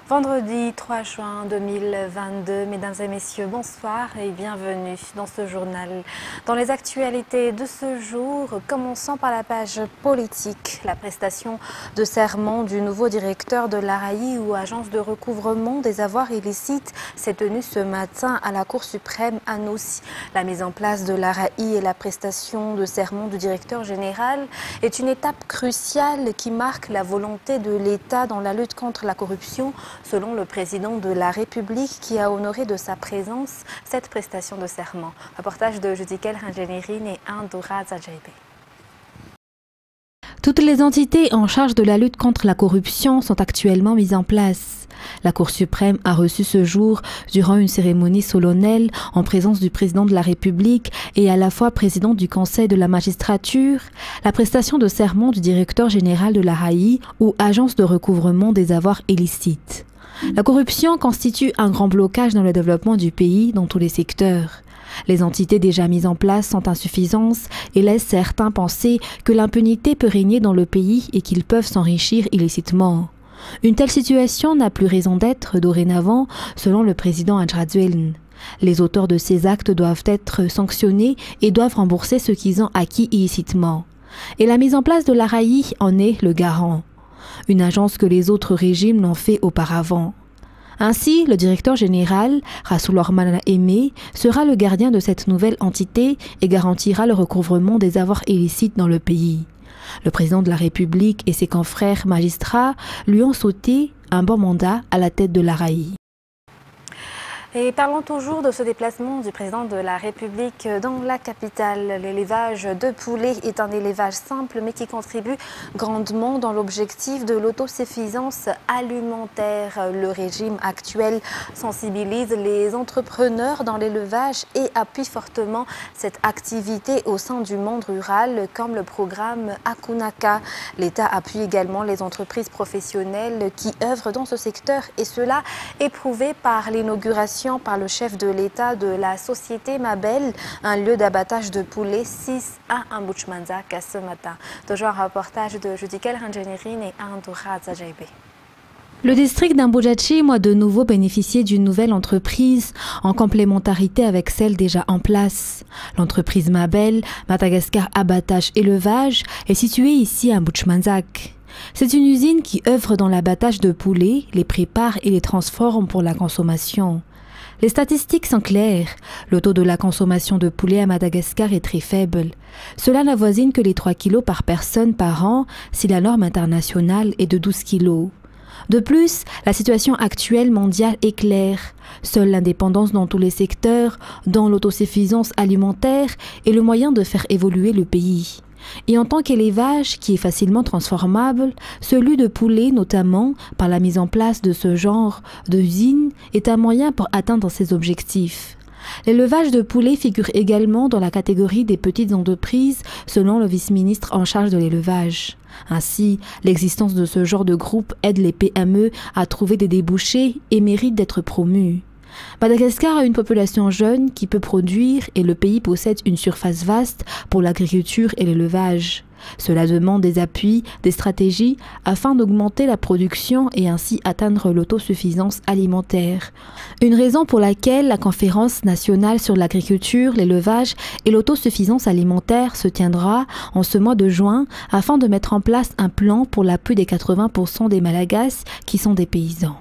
Vendredi 3 juin 2022, mesdames et messieurs, bonsoir et bienvenue dans ce journal. Dans les actualités de ce jour, commençons par la page politique. La prestation de serment du nouveau directeur de l'ARAI ou agence de recouvrement des avoirs illicites s'est tenue ce matin à la Cour suprême à Nosy. La mise en place de l'ARAI et la prestation de serment du directeur général est une étape cruciale qui marque la volonté de l'État dans la lutte contre la corruption, selon le président de la République qui a honoré de sa présence cette prestation de serment. Reportage de Judikel Rangenirine et Andoura Zajaibé. Toutes les entités en charge de la lutte contre la corruption sont actuellement mises en place. La Cour suprême a reçu ce jour, durant une cérémonie solennelle, en présence du président de la République et à la fois président du Conseil de la magistrature, la prestation de serment du directeur général de l'ARAI ou agence de recouvrement des avoirs illicites. La corruption constitue un grand blocage dans le développement du pays dans tous les secteurs. Les entités déjà mises en place sont insuffisantes et laissent certains penser que l'impunité peut régner dans le pays et qu'ils peuvent s'enrichir illicitement. Une telle situation n'a plus raison d'être dorénavant, selon le président Adjradzueln. Les auteurs de ces actes doivent être sanctionnés et doivent rembourser ce qu'ils ont acquis illicitement. Et la mise en place de l'ARAI en est le garant. Une agence que les autres régimes l'ont fait auparavant. Ainsi, le directeur général, Rassoul Orman Aimé, sera le gardien de cette nouvelle entité et garantira le recouvrement des avoirs illicites dans le pays. Le président de la République et ses confrères magistrats lui ont souhaité un bon mandat à la tête de l'ARAI. Et parlons toujours de ce déplacement du président de la République dans la capitale. L'élevage de poulets est un élevage simple mais qui contribue grandement dans l'objectif de l'autosuffisance alimentaire. Le régime actuel sensibilise les entrepreneurs dans l'élevage et appuie fortement cette activité au sein du monde rural comme le programme Akunaka. L'État appuie également les entreprises professionnelles qui œuvrent dans ce secteur et cela est prouvé par l'inauguration par le chef de l'État de la société Mabel, un lieu d'abattage de poulets 6 à Ambouchmanzak ce matin. Toujours un reportage de Judikel Rangenirine et Andoura Zajaibé. Le district d'Amboujachi doit de nouveau bénéficier d'une nouvelle entreprise en complémentarité avec celle déjà en place. L'entreprise Mabel, Madagascar Abattage Élevage, est située ici à Ambouchmanzak. C'est une usine qui œuvre dans l'abattage de poulets, les prépare et les transforme pour la consommation. Les statistiques sont claires. Le taux de la consommation de poulet à Madagascar est très faible. Cela n'avoisine que les 3 kg par personne par an si la norme internationale est de 12 kg. De plus, la situation actuelle mondiale est claire. Seule l'indépendance dans tous les secteurs, dont l'autosuffisance alimentaire, est le moyen de faire évoluer le pays. Et en tant qu'élevage qui est facilement transformable, celui de poulet notamment, par la mise en place de ce genre d'usine, est un moyen pour atteindre ces objectifs. L'élevage de poulet figure également dans la catégorie des petites entreprises selon le vice-ministre en charge de l'élevage. Ainsi, l'existence de ce genre de groupe aide les PME à trouver des débouchés et mérite d'être promue. Madagascar a une population jeune qui peut produire et le pays possède une surface vaste pour l'agriculture et l'élevage. Cela demande des appuis, des stratégies afin d'augmenter la production et ainsi atteindre l'autosuffisance alimentaire. Une raison pour laquelle la conférence nationale sur l'agriculture, l'élevage et l'autosuffisance alimentaire se tiendra en ce mois de juin afin de mettre en place un plan pour l'appui des 80% des Malagasy qui sont des paysans.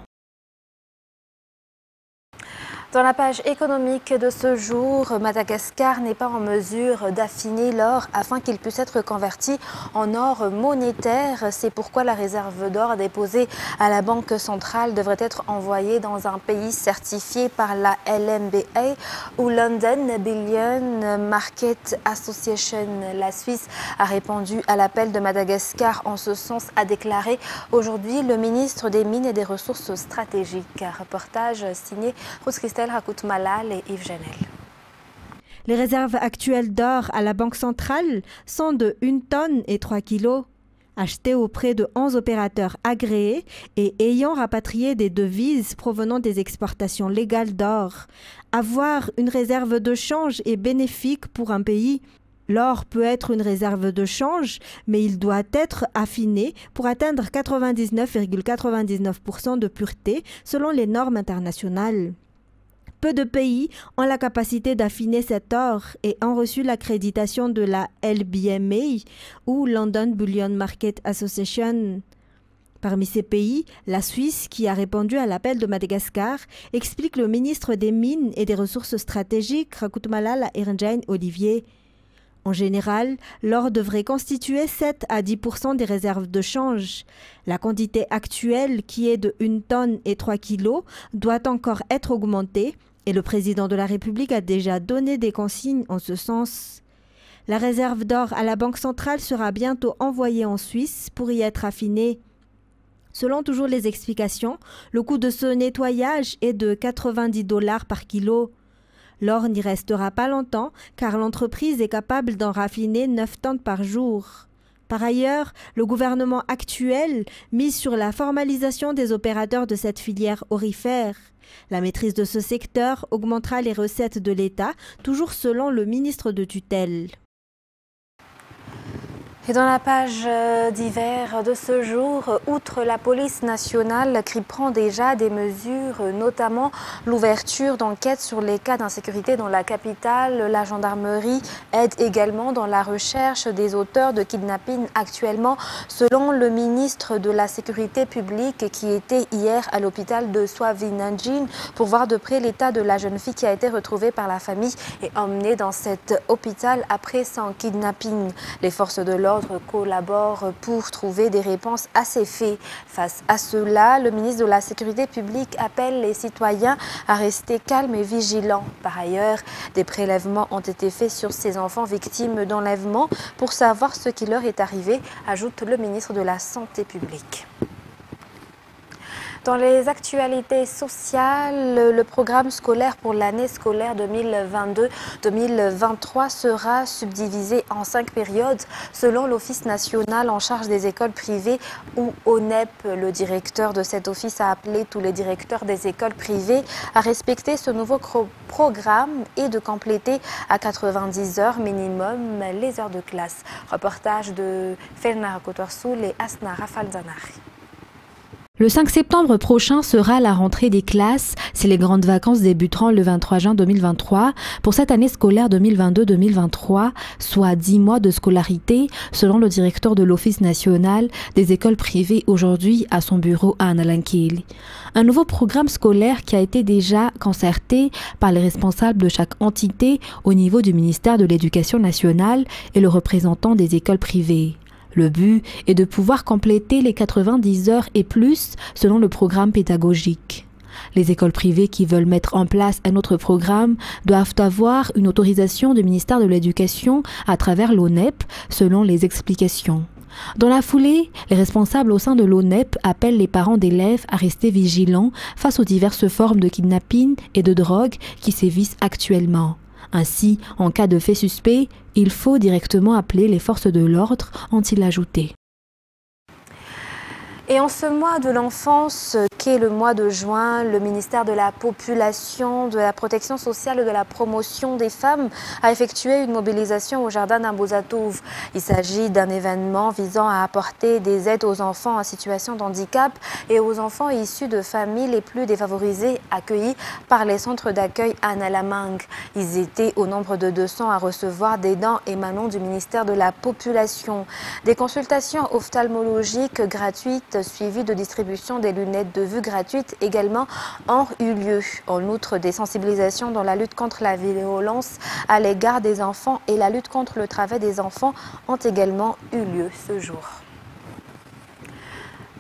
Dans la page économique de ce jour, Madagascar n'est pas en mesure d'affiner l'or afin qu'il puisse être converti en or monétaire. C'est pourquoi la réserve d'or déposée à la Banque centrale devrait être envoyée dans un pays certifié par la LMBA ou London Bullion Market Association. La Suisse a répondu à l'appel de Madagascar en ce sens, a déclaré aujourd'hui le ministre des Mines et des Ressources stratégiques. Un reportage signé Rose-Christelle Rakout-Malal et Yves Janel. Les réserves actuelles d'or à la Banque centrale sont de 1 tonne et 3 kilos, achetées auprès de 11 opérateurs agréés et ayant rapatrié des devises provenant des exportations légales d'or. Avoir une réserve de change est bénéfique pour un pays L'or peut être une réserve de change, mais il doit être affiné pour atteindre 99,99% de pureté selon les normes internationales. Peu de pays ont la capacité d'affiner cet or et ont reçu l'accréditation de la LBMA ou London Bullion Market Association. Parmi ces pays, la Suisse, qui a répondu à l'appel de Madagascar, explique le ministre des Mines et des Ressources stratégiques, Rakutmalala Erenjain Olivier. En général, l'or devrait constituer 7 à 10% des réserves de change. La quantité actuelle, qui est de 1 tonne et 3 kilos, doit encore être augmentée et le président de la République a déjà donné des consignes en ce sens. La réserve d'or à la Banque centrale sera bientôt envoyée en Suisse pour y être affinée. Selon toujours les explications, le coût de ce nettoyage est de 90 $ par kilo. L'or n'y restera pas longtemps car l'entreprise est capable d'en raffiner 9 tonnes par jour. Par ailleurs, le gouvernement actuel mise sur la formalisation des opérateurs de cette filière aurifère. La maîtrise de ce secteur augmentera les recettes de l'État, toujours selon le ministre de tutelle. Et dans la page divers de ce jour, outre la police nationale qui prend déjà des mesures, notamment l'ouverture d'enquêtes sur les cas d'insécurité dans la capitale, la gendarmerie aide également dans la recherche des auteurs de kidnapping actuellement, selon le ministre de la Sécurité publique qui était hier à l'hôpital de Swavinanjin pour voir de près l'état de la jeune fille qui a été retrouvée par la famille et emmenée dans cet hôpital après son kidnapping. Les forces de l'ordre collaborent pour trouver des réponses à ces faits. Face à cela, le ministre de la Sécurité publique appelle les citoyens à rester calmes et vigilants. Par ailleurs, des prélèvements ont été faits sur ces enfants victimes d'enlèvement pour savoir ce qui leur est arrivé, ajoute le ministre de la Santé publique. Dans les actualités sociales, le programme scolaire pour l'année scolaire 2022-2023 sera subdivisé en 5 périodes selon l'Office national en charge des écoles privées ou ONEP. Le directeur de cet office a appelé tous les directeurs des écoles privées à respecter ce nouveau programme et de compléter à 90 heures minimum les heures de classe. Reportage de Felna Kotorsoul et Asna Rafalzanari. Le 5 septembre prochain sera la rentrée des classes, si les grandes vacances débuteront le 23 juin 2023 pour cette année scolaire 2022-2023, soit 10 mois de scolarité, selon le directeur de l'Office national des écoles privées aujourd'hui à son bureau à Analanquili. Un nouveau programme scolaire qui a été déjà concerté par les responsables de chaque entité au niveau du ministère de l'Éducation nationale et le représentant des écoles privées. Le but est de pouvoir compléter les 90 heures et plus selon le programme pédagogique. Les écoles privées qui veulent mettre en place un autre programme doivent avoir une autorisation du ministère de l'Éducation à travers l'ONEP selon les explications. Dans la foulée, les responsables au sein de l'ONEP appellent les parents d'élèves à rester vigilants face aux diverses formes de kidnapping et de drogue qui sévissent actuellement. Ainsi, en cas de fait suspect, il faut directement appeler les forces de l'ordre, ont-ils ajouté. Et en ce mois de l'enfance, qu'est le mois de juin, le ministère de la Population, de la Protection sociale et de la Promotion des femmes a effectué une mobilisation au jardin d'Ambozatouv. Il s'agit d'un événement visant à apporter des aides aux enfants en situation de handicap et aux enfants issus de familles les plus défavorisées accueillis par les centres d'accueil Analamang. Ils étaient au nombre de 200 à recevoir des dents émanant du ministère de la Population. Des consultations ophtalmologiques gratuites suivi de distribution des lunettes de vue gratuites également ont eu lieu. En outre, des sensibilisations dans la lutte contre la violence à l'égard des enfants et la lutte contre le travail des enfants ont également eu lieu ce jour.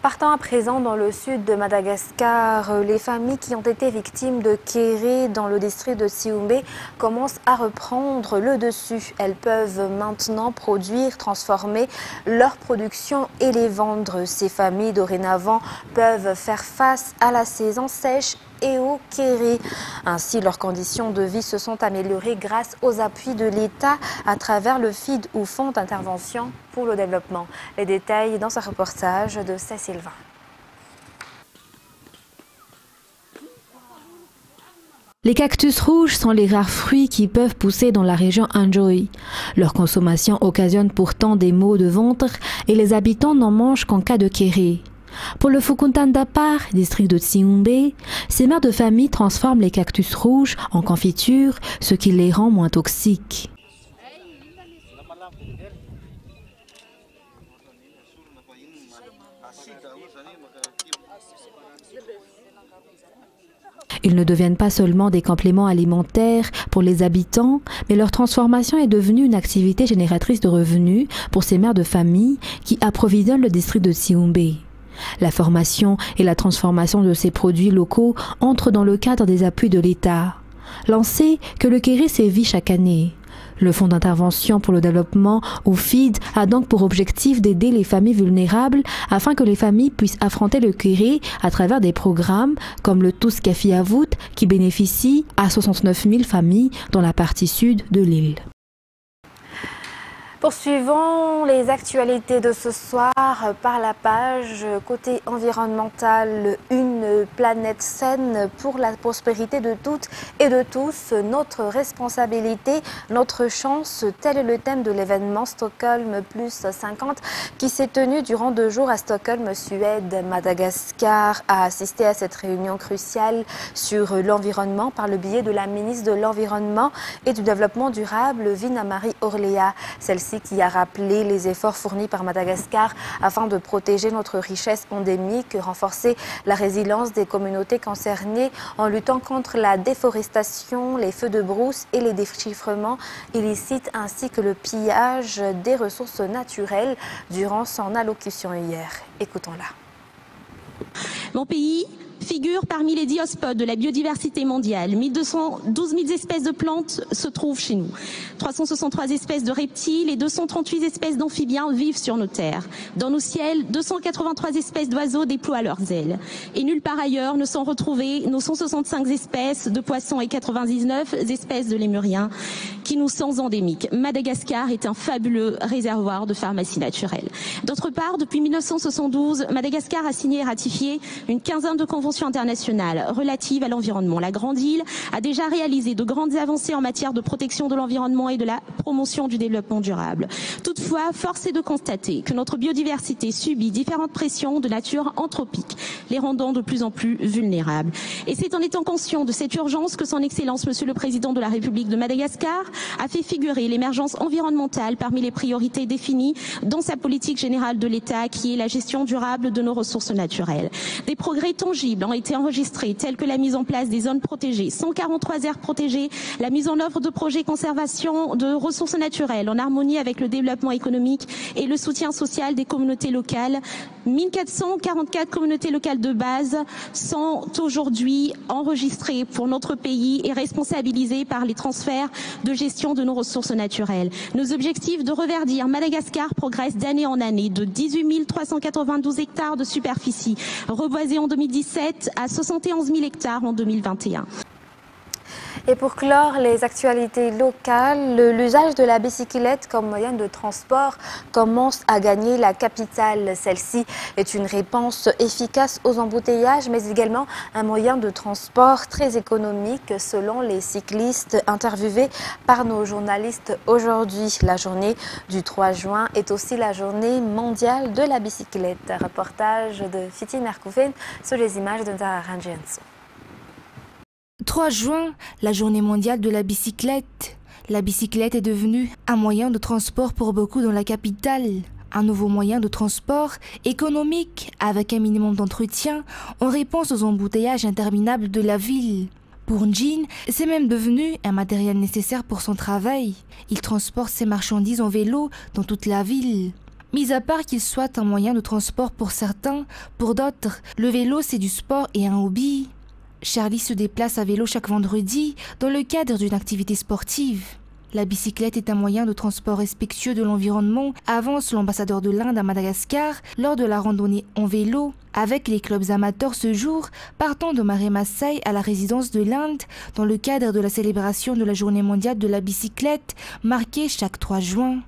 Partant à présent dans le sud de Madagascar, les familles qui ont été victimes de Kéré dans le district de Sioumé commencent à reprendre le dessus. Elles peuvent maintenant produire, transformer leur production et les vendre. Ces familles dorénavant peuvent faire face à la saison sèche et au Kéré. Ainsi, leurs conditions de vie se sont améliorées grâce aux appuis de l'État à travers le FID ou Fonds d'intervention pour le développement. Les détails dans ce reportage de Cécile Vain. Les cactus rouges sont les rares fruits qui peuvent pousser dans la région Anjoy. Leur consommation occasionne pourtant des maux de ventre et les habitants n'en mangent qu'en cas de kéré. Pour le Fukuntan Dapar, district de Tsiumbe, ces mères de famille transforment les cactus rouges en confiture, ce qui les rend moins toxiques. Ils ne deviennent pas seulement des compléments alimentaires pour les habitants, mais leur transformation est devenue une activité génératrice de revenus pour ces mères de famille qui approvisionnent le district de Tsiumbe. La formation et la transformation de ces produits locaux entrent dans le cadre des appuis de l'État. Lancé que le kéré sévit chaque année. Le Fonds d'intervention pour le développement, ou FID, a donc pour objectif d'aider les familles vulnérables afin que les familles puissent affronter le kéré à travers des programmes comme le Tous Kafi Avut qui bénéficie à 69 000 familles dans la partie sud de l'île. Poursuivons les actualités de ce soir par la page côté environnemental, une planète saine pour la prospérité de toutes et de tous, notre responsabilité, notre chance, tel est le thème de l'événement Stockholm plus 50 qui s'est tenu durant 2 jours à Stockholm, Suède. Madagascar a assisté à cette réunion cruciale sur l'environnement par le biais de la ministre de l'Environnement et du Développement durable, Vina-Marie Orléa. Celle-ci qui a rappelé les efforts fournis par Madagascar afin de protéger notre richesse endémique, renforcer la résilience des communautés concernées en luttant contre la déforestation, les feux de brousse et les déchiffrements illicites ainsi que le pillage des ressources naturelles durant son allocution hier. Écoutons-la. Mon pays figure parmi les 10 hotspots de la biodiversité mondiale. 12 000 espèces de plantes se trouvent chez nous. 363 espèces de reptiles et 238 espèces d'amphibiens vivent sur nos terres. Dans nos ciels, 283 espèces d'oiseaux déploient leurs ailes. Et nulle part ailleurs ne sont retrouvées nos 165 espèces de poissons et 99 espèces de lémuriens qui nous sont endémiques. Madagascar est un fabuleux réservoir de pharmacie naturelle. D'autre part, depuis 1972, Madagascar a signé et ratifié une quinzaine de conventions internationales relatives à l'environnement. La Grande Île a déjà réalisé de grandes avancées en matière de protection de l'environnement et de la promotion du développement durable. Toutefois, force est de constater que notre biodiversité subit différentes pressions de nature anthropique, les rendant de plus en plus vulnérables. Et c'est en étant conscient de cette urgence que son Excellence, Monsieur le Président de la République de Madagascar, a fait figurer l'émergence environnementale parmi les priorités définies dans sa politique générale de l'État, qui est la gestion durable de nos ressources naturelles. Des progrès tangibles ont été enregistrés, tels que la mise en place des zones protégées, 143 aires protégées, la mise en œuvre de projets conservation de ressources naturelles en harmonie avec le développement économique et le soutien social des communautés locales. 1444 communautés locales de base sont aujourd'hui enregistrées pour notre pays et responsabilisées par les transferts de gestion de nos ressources naturelles. Nos objectifs de reverdir Madagascar progressent d'année en année, de 18 392 hectares de superficie reboisés en 2017 à 71 000 hectares en 2021. Et pour clore les actualités locales, l'usage de la bicyclette comme moyen de transport commence à gagner la capitale. Celle-ci est une réponse efficace aux embouteillages, mais également un moyen de transport très économique selon les cyclistes interviewés par nos journalistes aujourd'hui. La journée du 3 juin est aussi la journée mondiale de la bicyclette. Reportage de Fiti Merkouven sur les images de Zara Rangienso. 3 juin, la journée mondiale de la bicyclette. La bicyclette est devenue un moyen de transport pour beaucoup dans la capitale. Un nouveau moyen de transport économique avec un minimum d'entretien en réponse aux embouteillages interminables de la ville. Pour Njin, c'est même devenu un matériel nécessaire pour son travail. Il transporte ses marchandises en vélo dans toute la ville. Mis à part qu'il soit un moyen de transport pour certains, pour d'autres, le vélo c'est du sport et un hobby. Charlie se déplace à vélo chaque vendredi dans le cadre d'une activité sportive. La bicyclette est un moyen de transport respectueux de l'environnement, avance l'ambassadeur de l'Inde à Madagascar lors de la randonnée en vélo avec les clubs amateurs ce jour, partant de Mare Masai à la résidence de l'Inde dans le cadre de la célébration de la journée mondiale de la bicyclette marquée chaque 3 juin.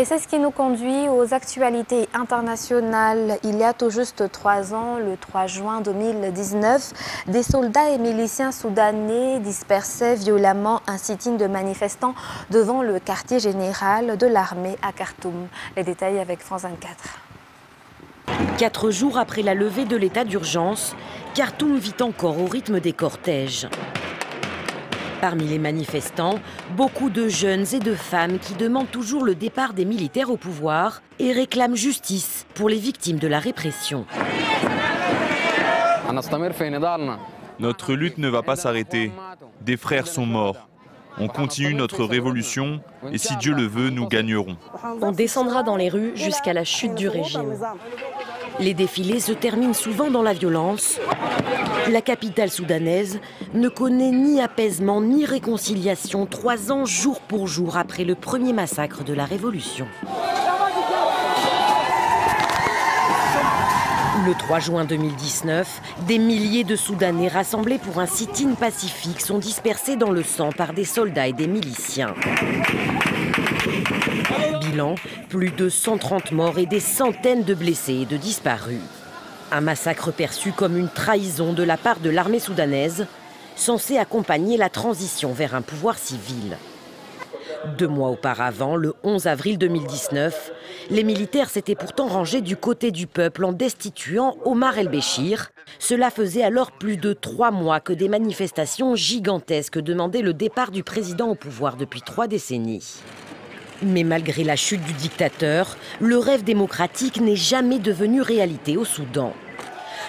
Et c'est ce qui nous conduit aux actualités internationales. Il y a tout juste 3 ans, le 3 juin 2019, des soldats et miliciens soudanais dispersaient violemment un sit-in de manifestants devant le quartier général de l'armée à Khartoum. Les détails avec France 24. 4 jours après la levée de l'état d'urgence, Khartoum vit encore au rythme des cortèges. Parmi les manifestants, beaucoup de jeunes et de femmes qui demandent toujours le départ des militaires au pouvoir et réclament justice pour les victimes de la répression. Notre lutte ne va pas s'arrêter. Des frères sont morts. On continue notre révolution et si Dieu le veut, nous gagnerons. On descendra dans les rues jusqu'à la chute du régime. Les défilés se terminent souvent dans la violence. La capitale soudanaise ne connaît ni apaisement ni réconciliation 3 ans jour pour jour après le premier massacre de la Révolution. Le 3 juin 2019, des milliers de Soudanais rassemblés pour un sit-in pacifique sont dispersés dans le sang par des soldats et des miliciens. Bilan, plus de 130 morts et des centaines de blessés et de disparus. Un massacre perçu comme une trahison de la part de l'armée soudanaise, censée accompagner la transition vers un pouvoir civil. 2 mois auparavant, le 11 avril 2019, les militaires s'étaient pourtant rangés du côté du peuple en destituant Omar el-Béchir. Cela faisait alors plus de 3 mois que des manifestations gigantesques demandaient le départ du président au pouvoir depuis 3 décennies. Mais malgré la chute du dictateur, le rêve démocratique n'est jamais devenu réalité au Soudan.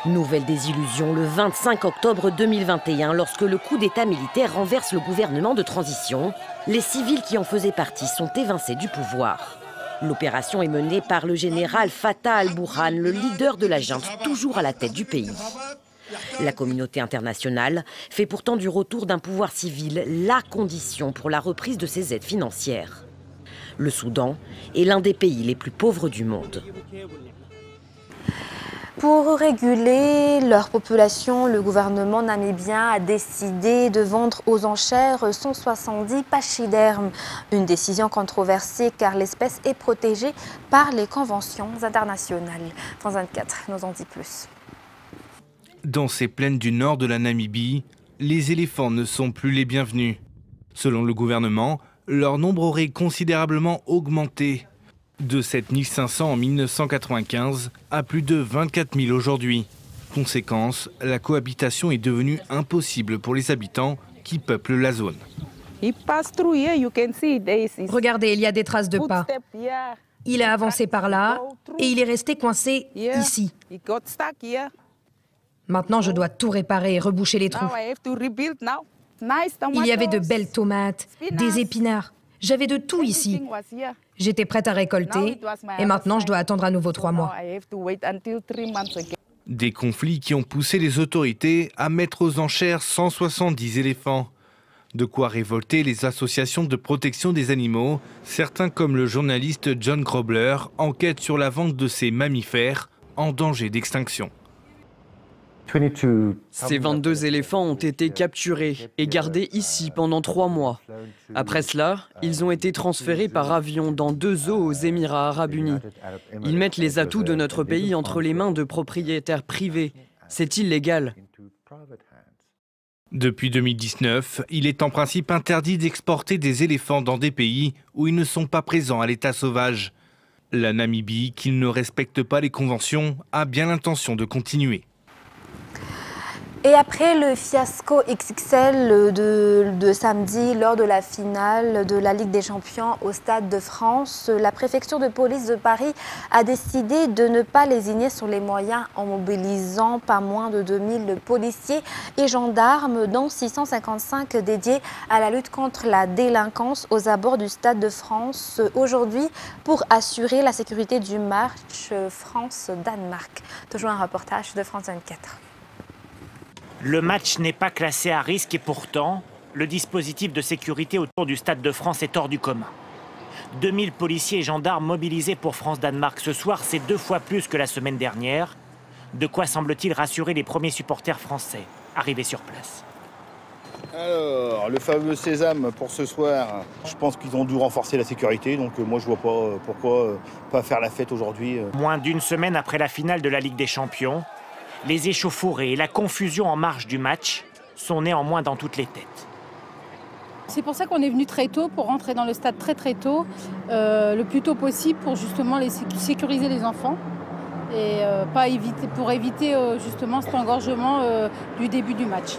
Nouvelle désillusion le 25 octobre 2021, lorsque le coup d'État militaire renverse le gouvernement de transition. Les civils qui en faisaient partie sont évincés du pouvoir. L'opération est menée par le général Fatah al-Burhan, le leader de la junte, toujours à la tête du pays. La communauté internationale fait pourtant du retour d'un pouvoir civil la condition pour la reprise de ses aides financières. Le Soudan est l'un des pays les plus pauvres du monde. Pour réguler leur population, le gouvernement namibien a décidé de vendre aux enchères 170 pachydermes. Une décision controversée car l'espèce est protégée par les conventions internationales. France 24 nous en dit plus. Dans ces plaines du nord de la Namibie, les éléphants ne sont plus les bienvenus. Selon le gouvernement, leur nombre aurait considérablement augmenté. De 7 500 en 1995 à plus de 24 000 aujourd'hui. Conséquence, la cohabitation est devenue impossible pour les habitants qui peuplent la zone. Regardez, il y a des traces de pas. Il a avancé par là et il est resté coincé ici. Maintenant, je dois tout réparer et reboucher les trous. Il y avait de belles tomates, des épinards. J'avais de tout ici. J'étais prête à récolter et maintenant je dois attendre à nouveau 3 mois. Des conflits qui ont poussé les autorités à mettre aux enchères 170 éléphants. De quoi révolter les associations de protection des animaux. Certains comme le journaliste John Grobler enquêtent sur la vente de ces mammifères en danger d'extinction. Ces 22 éléphants ont été capturés et gardés ici pendant 3 mois. Après cela, ils ont été transférés par avion dans 2 zoos aux Émirats arabes unis. Ils mettent les atouts de notre pays entre les mains de propriétaires privés. C'est illégal. Depuis 2019, il est en principe interdit d'exporter des éléphants dans des pays où ils ne sont pas présents à l'état sauvage. La Namibie, qui ne respecte pas les conventions, a bien l'intention de continuer. Et après le fiasco XXL de samedi lors de la finale de la Ligue des Champions au Stade de France, la préfecture de police de Paris a décidé de ne pas lésigner sur les moyens en mobilisant pas moins de 2000 policiers et gendarmes, dont 655 dédiés à la lutte contre la délinquance aux abords du Stade de France aujourd'hui pour assurer la sécurité du match France-Danemark. Toujours un reportage de France 24. Le match n'est pas classé à risque et pourtant, le dispositif de sécurité autour du Stade de France est hors du commun. 2000 policiers et gendarmes mobilisés pour France-Danemark ce soir, c'est 2 fois plus que la semaine dernière. De quoi semble-t-il rassurer les premiers supporters français arrivés sur place. Alors, le fameux sésame pour ce soir, je pense qu'ils ont dû renforcer la sécurité, donc moi je vois pas pourquoi pas faire la fête aujourd'hui. Moins d'une semaine après la finale de la Ligue des Champions, les échauffourées et la confusion en marge du match sont néanmoins dans toutes les têtes. C'est pour ça qu'on est venu très tôt, pour rentrer dans le stade très tôt, le plus tôt possible pour justement sécuriser les enfants et pour éviter justement cet engorgement du début du match.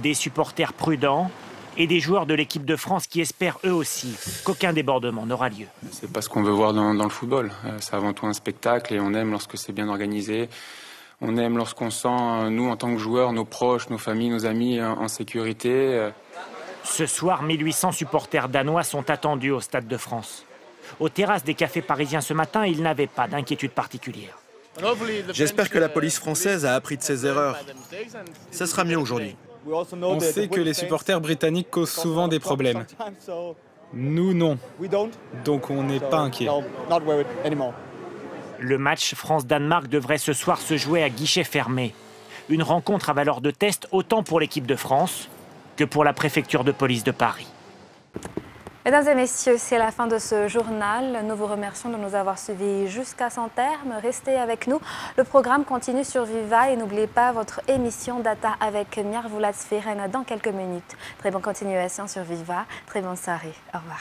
Des supporters prudents et des joueurs de l'équipe de France qui espèrent eux aussi qu'aucun débordement n'aura lieu. C'est pas ce qu'on veut voir dans le football. C'est avant tout un spectacle et on aime lorsque c'est bien organisé. On aime lorsqu'on sent, nous en tant que joueurs, nos proches, nos familles, nos amis en sécurité. Ce soir, 1800 supporters danois sont attendus au Stade de France. Aux terrasses des cafés parisiens ce matin, ils n'avaient pas d'inquiétude particulière. J'espère que la police française a appris de ses erreurs. Ça sera mieux aujourd'hui. On sait que les supporters britanniques causent souvent des problèmes. Nous, non. Donc on n'est pas inquiets. Le match France-Danemark devrait ce soir se jouer à guichet fermé. Une rencontre à valeur de test autant pour l'équipe de France que pour la préfecture de police de Paris. Mesdames et messieurs, c'est la fin de ce journal. Nous vous remercions de nous avoir suivis jusqu'à son terme. Restez avec nous. Le programme continue sur Viva et n'oubliez pas votre émission Data avec Mirvulat Sferen dans quelques minutes. Très bonne continuation sur Viva. Très bonne soirée. Au revoir.